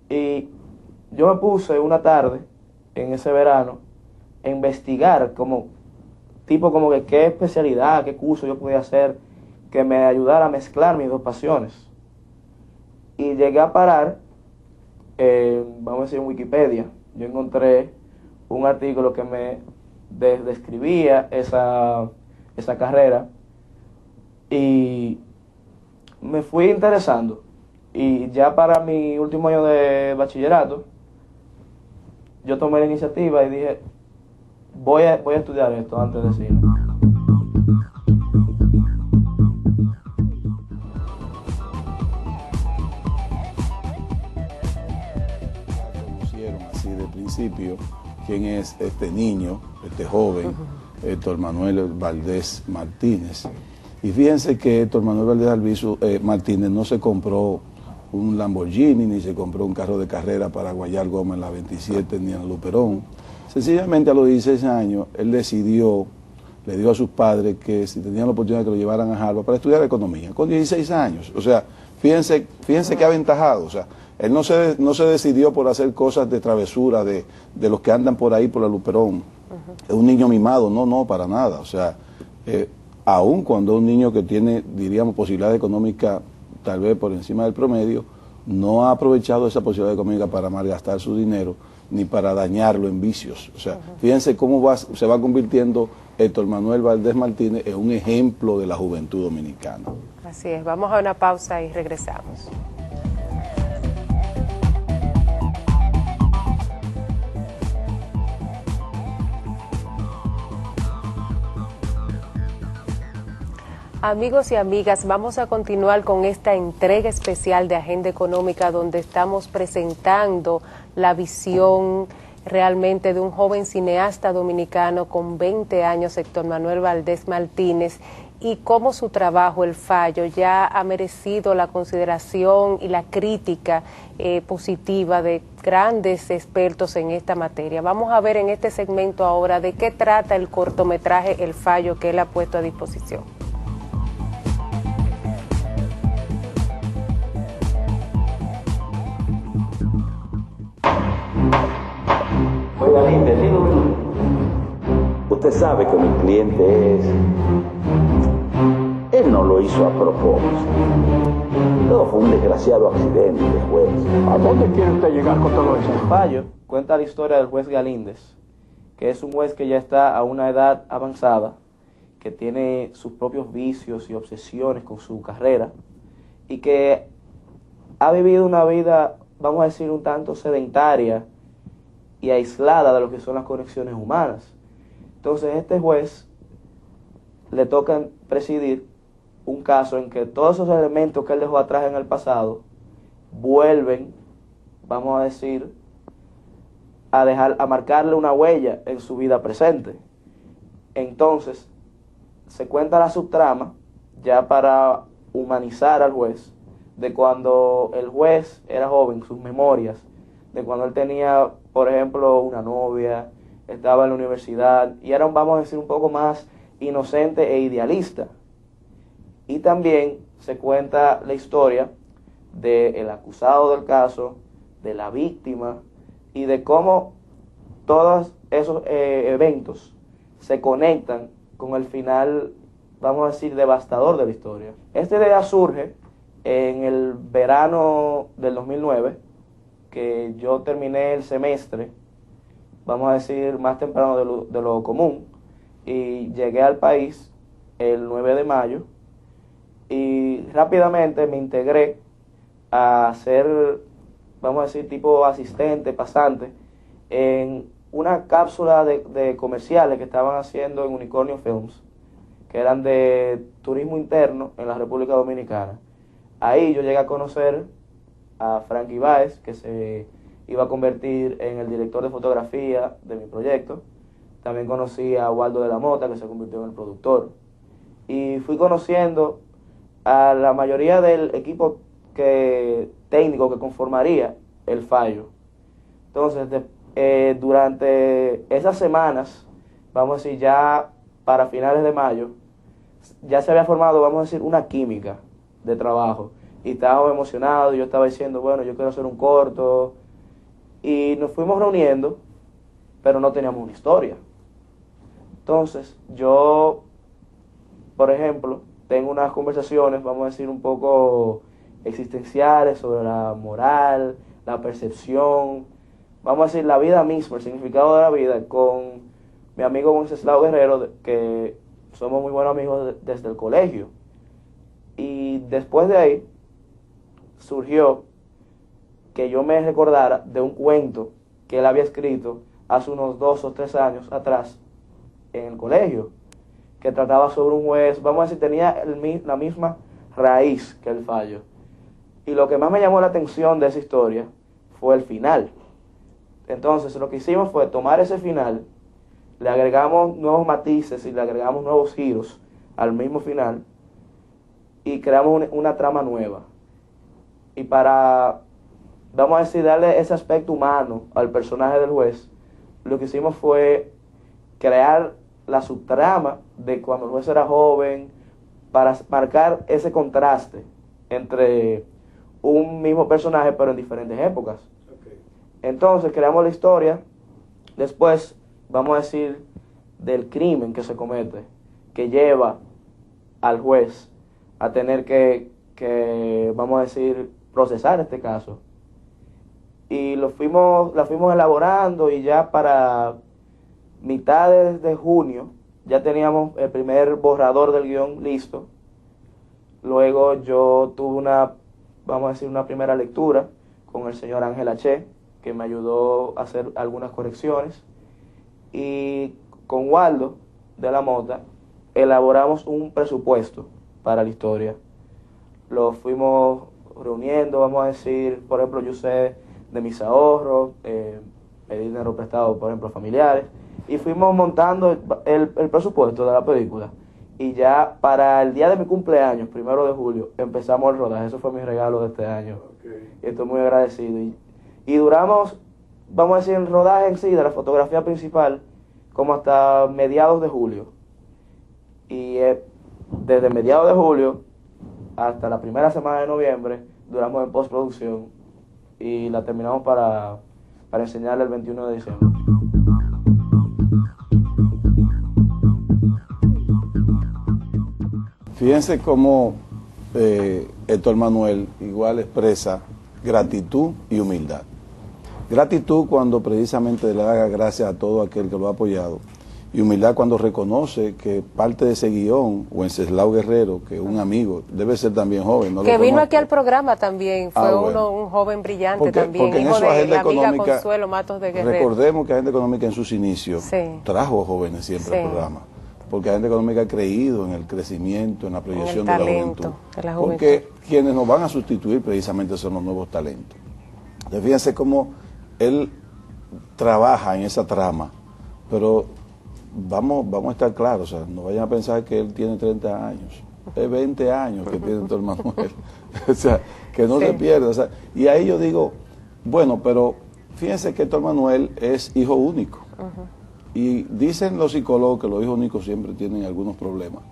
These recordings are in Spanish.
Y yo me puse una tarde, en ese verano, a investigar como, tipo como que qué especialidad, qué curso yo podía hacer que me ayudara a mezclar mis dos pasiones. Y llegué a parar, vamos a decir, en Wikipedia. Yo encontré un artículo que me describía esa carrera y me fui interesando. Y ya para mi último año de bachillerato, yo tomé la iniciativa y dije, voy a estudiar esto antes de cine. Conocieron así de principio quién es este niño, este joven, Héctor Manuel Valdés Martínez. Y fíjense que Héctor Manuel Valdés Martínez no se compró un Lamborghini, ni se compró un carro de carrera para guayar goma en la 27 ni en la Luperón. Sencillamente a los 16 años él decidió, le dijo a sus padres que si tenían la oportunidad de que lo llevaran a Harvard para estudiar economía, con 16 años. O sea, fíjense qué aventajado. O sea, él no se decidió por hacer cosas de travesura de los que andan por ahí por la Luperón. Es un niño mimado, no, para nada. O sea, aun cuando es un niño que tiene, diríamos, posibilidad económica tal vez por encima del promedio, no ha aprovechado esa posibilidad económica para malgastar su dinero ni para dañarlo en vicios. O sea, fíjense cómo se va convirtiendo Héctor Manuel Valdés Martínez en un ejemplo de la juventud dominicana. Así es, vamos a una pausa y regresamos. Amigos y amigas, vamos a continuar con esta entrega especial de Agenda Económica, donde estamos presentando la visión realmente de un joven cineasta dominicano con 20 años, Héctor Manuel Valdés Martínez, y cómo su trabajo, El Fallo, ya ha merecido la consideración y la crítica positiva de grandes expertos en esta materia. Vamos a ver en este segmento ahora de qué trata el cortometraje El Fallo que él ha puesto a disposición. Oiga, Linde, usted sabe que mi cliente es... Él no lo hizo a propósito. Todo fue un desgraciado accidente, juez. ¿A dónde quiere usted llegar con todo eso? El Fallo cuenta la historia del juez Galíndez, que es un juez que ya está a una edad avanzada, que tiene sus propios vicios y obsesiones con su carrera, y que ha vivido una vida, vamos a decir, un tanto sedentaria y aislada de lo que son las conexiones humanas. Entonces este juez le toca presidir un caso en que todos esos elementos que él dejó atrás en el pasado vuelven, vamos a decir, a marcarle una huella en su vida presente. Entonces se cuenta la subtrama, ya para humanizar al juez, de cuando el juez era joven, sus memorias, de cuando él tenía, por ejemplo, una novia, estaba en la universidad y era, vamos a decir, un poco más inocente e idealista. Y también se cuenta la historia del acusado del caso, de la víctima y de cómo todos esos eventos se conectan con el final, vamos a decir, devastador de la historia. Esta idea surge en el verano del 2009, que yo terminé el semestre, vamos a decir, más temprano de lo común, y llegué al país el 9 de mayo, y rápidamente me integré a ser, vamos a decir, tipo asistente, pasante, en una cápsula de comerciales que estaban haciendo en Unicornio Films, que eran de turismo interno en la República Dominicana. Ahí yo llegué a conocer a Frankie Báez, que se iba a convertir en el director de fotografía de mi proyecto. También conocí a Waldo de la Mota, que se convirtió en el productor. Y fui conociendo a la mayoría del equipo técnico que conformaría El Fallo. Entonces, durante esas semanas, vamos a decir, ya para finales de mayo, ya se había formado, vamos a decir, una química de trabajo. y estábamos emocionados, yo estaba diciendo, bueno, yo quiero hacer un corto, y nos fuimos reuniendo, pero no teníamos una historia. Entonces, yo, por ejemplo, tengo unas conversaciones, vamos a decir, un poco existenciales sobre la moral, la percepción, vamos a decir, la vida misma, el significado de la vida, con mi amigo Wenceslao Guerrero, que somos muy buenos amigos desde el colegio. Y después de ahí surgió que yo me recordara de un cuento que él había escrito hace unos 2 o 3 años atrás en el colegio, que trataba sobre un juez, vamos a decir, tenía la misma raíz que el fallo. Y lo que más me llamó la atención de esa historia fue el final. Entonces lo que hicimos fue tomar ese final, le agregamos nuevos matices y le agregamos nuevos giros al mismo final y creamos una trama nueva. Y para, vamos a decir, darle ese aspecto humano al personaje del juez, lo que hicimos fue crear la subtrama de cuando el juez era joven, para marcar ese contraste entre un mismo personaje pero en diferentes épocas. Okay. Entonces creamos la historia, después vamos a decir del crimen que se comete, que lleva al juez a tener que vamos a decir, procesar este caso. Y la fuimos elaborando, y ya para mitades de junio ya teníamos el primer borrador del guión listo. Luego yo tuve vamos a decir, una primera lectura con el señor Ángel H., que me ayudó a hacer algunas correcciones, y con Waldo de la Mota elaboramos un presupuesto para la historia. Lo fuimos reuniendo, vamos a decir, por ejemplo, yo usé de mis ahorros, pedí dinero prestado, por ejemplo, familiares, y fuimos montando el presupuesto de la película. Y ya para el día de mi cumpleaños, 1 de julio, empezamos el rodaje. Eso fue mi regalo de este año. Okay. Y estoy muy agradecido. Y duramos, vamos a decir, el rodaje en sí, de la fotografía principal, como hasta mediados de julio. Y desde mediados de julio hasta la primera semana de noviembre, duramos en postproducción. Y la terminamos para enseñarle el 21 de diciembre. Fíjense cómo Héctor Manuel igual expresa gratitud y humildad. Gratitud cuando precisamente le da gracias a todo aquel que lo ha apoyado, y humildad cuando reconoce que parte de ese guión, Wenceslao Guerrero, que es un amigo, debe ser también joven. No que vino aquí al programa también, fue bueno, un joven brillante también, porque hijo de la amiga económica, Consuelo Matos de Guerrero. Recordemos que Agenda Económica en sus inicios trajo jóvenes siempre al programa, porque Agenda Económica ha creído en el crecimiento, en la proyección de la juventud. Porque quienes nos van a sustituir precisamente son los nuevos talentos. Entonces, fíjense cómo él trabaja en esa trama, pero vamos a estar claros, o sea, no vayan a pensar que él tiene 30 años, es 20 años que tiene Héctor Manuel, o sea, que no se pierda, o sea, y ahí yo digo, bueno, pero fíjense que Héctor Manuel es hijo único, y dicen los psicólogos que los hijos únicos siempre tienen algunos problemas,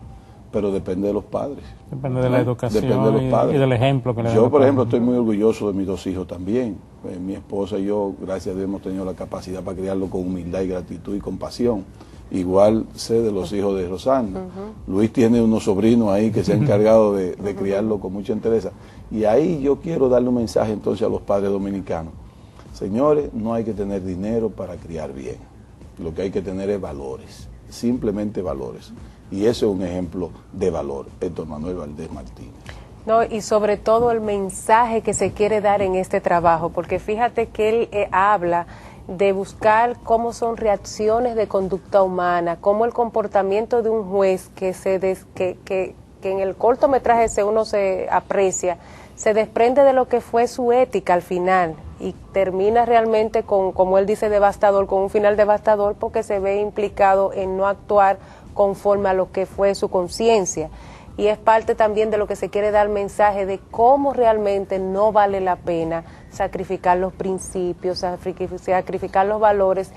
pero depende de los padres. Depende de la educación, depende de los padres. Y del ejemplo que le dan. Yo, por ejemplo, estoy muy orgulloso de mis 2 hijos también. Mi esposa y yo, gracias a Dios, hemos tenido la capacidad para criarlo con humildad y gratitud y compasión. Igual sé de los hijos de Rosana. Luis tiene unos sobrinos ahí que se han encargado de criarlo con mucha entereza. Y ahí yo quiero darle un mensaje entonces a los padres dominicanos. Señores, no hay que tener dinero para criar bien. Lo que hay que tener es valores, simplemente valores. Y ese es un ejemplo de valor, Héctor Manuel Valdés Martínez. No, y sobre todo el mensaje que se quiere dar en este trabajo, porque fíjate que él habla de buscar cómo son reacciones de conducta humana, cómo el comportamiento de un juez que en el cortometraje uno se aprecia, se desprende de lo que fue su ética al final y termina realmente con, como él dice, devastador, con un final devastador, porque se ve implicado en no actuar conforme a lo que fue su conciencia. Y es parte también de lo que se quiere dar mensaje de cómo realmente no vale la pena sacrificar los principios, sacrificar los valores